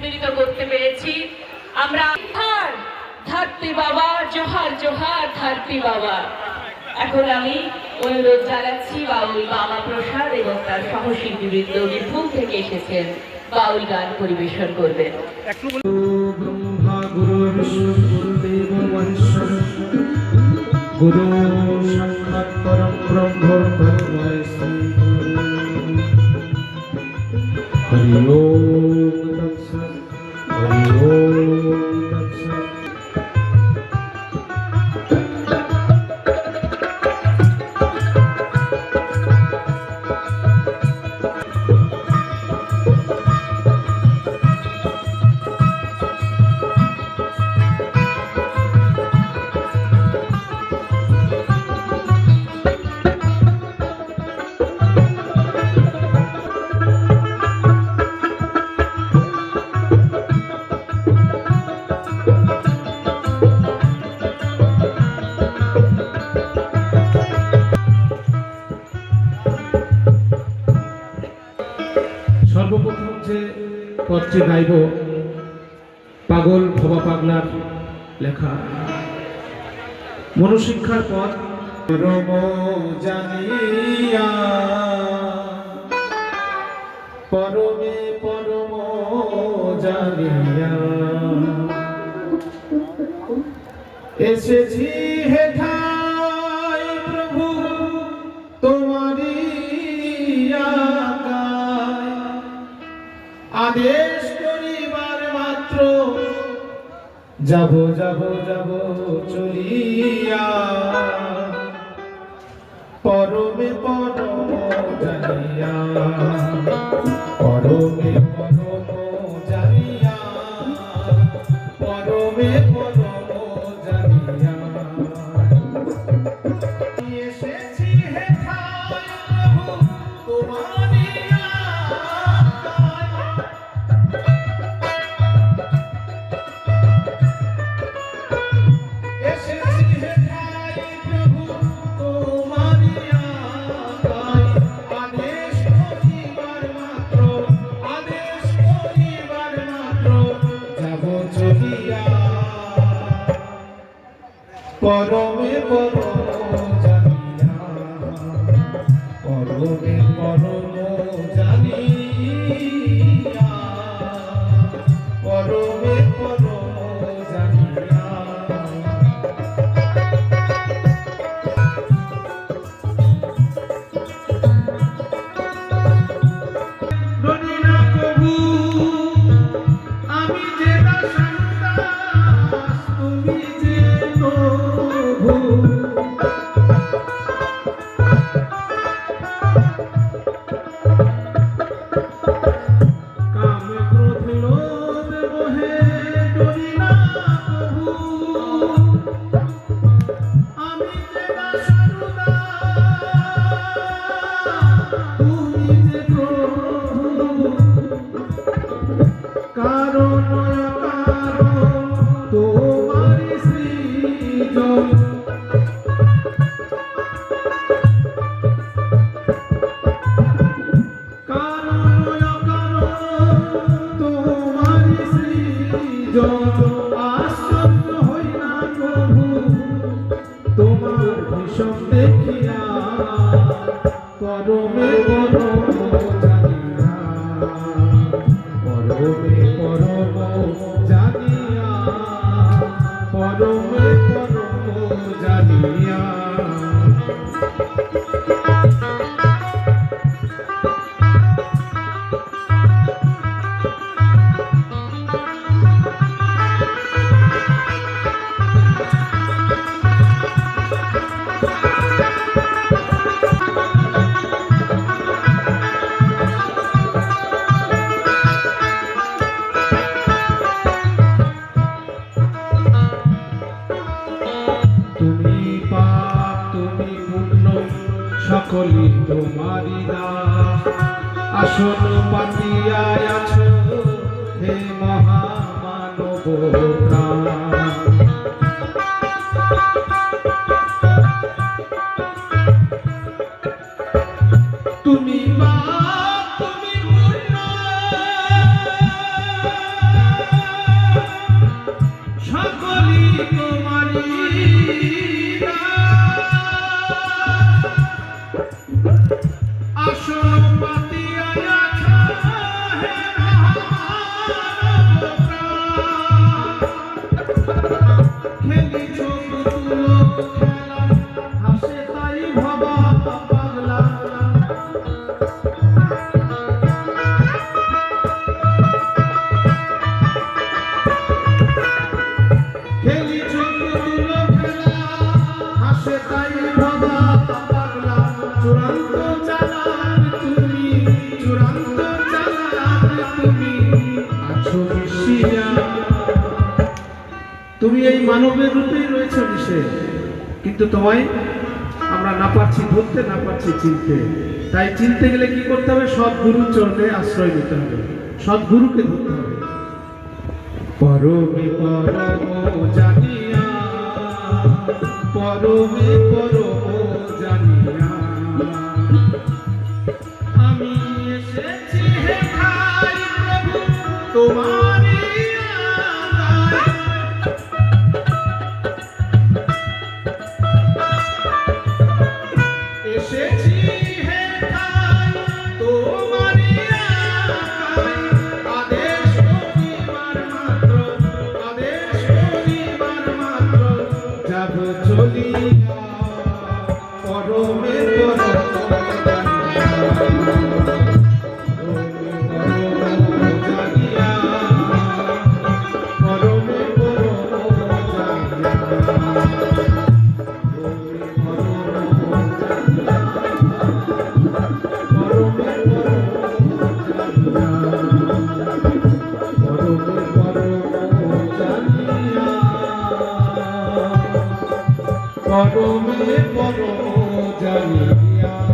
সম্মিলিত করতে পেরেছি। আমরা ধরতি বাবা, জোহার জোহার ধরতি বাবা। এখন আমি অনুরোধ জানাচ্ছি বাউল বাবা প্রসাদ এবং তার সহশিল্পীবৃন্দ বীরভূম থেকে এসেছেন বাউল গান পরিবেশন করবেন। ব্রহ্মা গুরু বিষ্ণু গুরুদেব মহেশ্বর গুরু সাক্ষাৎ পরম ব্রহ্ম তন্ময় শ্রী হরি ওম তৎসৎ হরি ওম তৎসৎ। সর্বপ্রথম যে পত্রে গাইব পাগল ভবা পাগলার লেখা মনুশিক্ষার পথ। পরম জানিয়া পরমে পরম জানিয়া এসেছি হেঠাই প্রভু তোমারি আদেশ করিবার মাত্র যাব যাব যাব চলিয়া পরমে পরম জানিয়া পরমে পরম জানিয়া পরমে পরম জানিয়া এসেছি হেঠাই প্রভু তোমারি পরমে পরম জানিয়া পরমে পরম জানিয়া পরমে পরম জানিয়া ধরি না কবু আমি যে দাস তুমি যে আশ্চর্য হই না প্রভু তোমার ভীষণ দেখিয়া পরমে পরম জানিয়া পরমে পরম জানিয়া পরমে পরম জানিয়া সকলি তোমারি দাস আসন পাতিয়া আছো হে মহামানব প্রাণ। তুমি মা তুমি পূর্ণ আসিয়া। তুমি এই মানবের রূপেই রয়েছে মিশে, কিন্তু তোমায় আমরা না পারছি ধরতে, না পারছি চিনতে। তাই চিনতে গেলে কি করতে হবে? সদ্গুরুর চরণে আশ্রয় নিতে হবে, সদ্গুরুকে ধরতে হবে। পরমে পরম জানিয়া, পরমে পরম জানিয়া আমি এসেছি হে ভাই প্রভু তোমারই আগায়। এসেছি হে ভাই তোমারই আগায়, আদেশ করিবার মাত্র, আদেশ করিবার মাত্র যাব চলিয়া পরমে পরম জানিয়া, পরমে পরম জানিয়া। পরমে পরম জানিয়া।